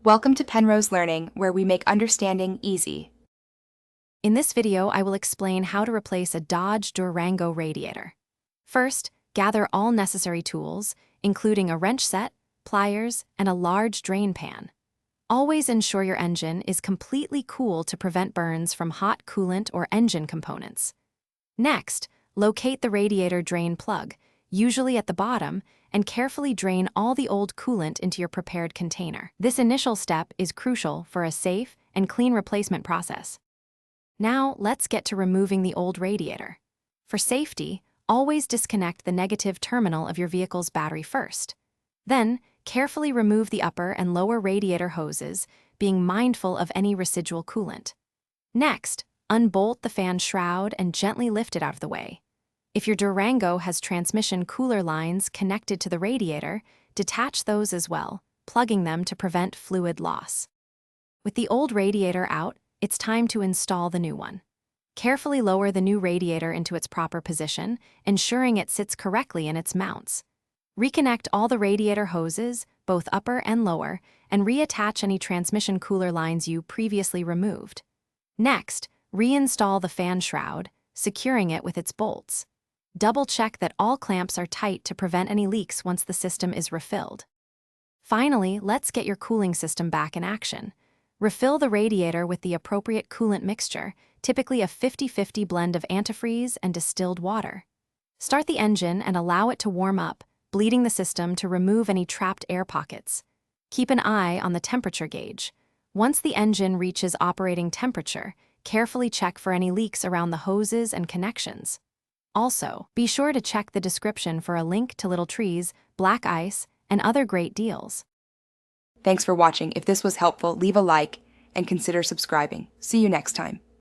Welcome to Penrose Learning, where we make understanding easy. In this video, I will explain how to replace a Dodge Durango radiator. First, gather all necessary tools, including a wrench set, pliers, and a large drain pan. Always ensure your engine is completely cool to prevent burns from hot coolant or engine components. Next, locate the radiator drain plug, usually at the bottom, and carefully drain all the old coolant into your prepared container. This initial step is crucial for a safe and clean replacement process. Now, let's get to removing the old radiator. For safety, always disconnect the negative terminal of your vehicle's battery first. Then, carefully remove the upper and lower radiator hoses, being mindful of any residual coolant. Next, unbolt the fan shroud and gently lift it out of the way. If your Durango has transmission cooler lines connected to the radiator, detach those as well, plugging them to prevent fluid loss. With the old radiator out, it's time to install the new one. Carefully lower the new radiator into its proper position, ensuring it sits correctly in its mounts. Reconnect all the radiator hoses, both upper and lower, and reattach any transmission cooler lines you previously removed. Next, reinstall the fan shroud, securing it with its bolts. Double-check that all clamps are tight to prevent any leaks once the system is refilled. Finally, let's get your cooling system back in action. Refill the radiator with the appropriate coolant mixture, typically a 50-50 blend of antifreeze and distilled water. Start the engine and allow it to warm up, bleeding the system to remove any trapped air pockets. Keep an eye on the temperature gauge. Once the engine reaches operating temperature, carefully check for any leaks around the hoses and connections. Also, be sure to check the description for a link to little trees, black ice, and other great deals. Thanks for watching. If this was helpful, leave a like and consider subscribing. See you next time.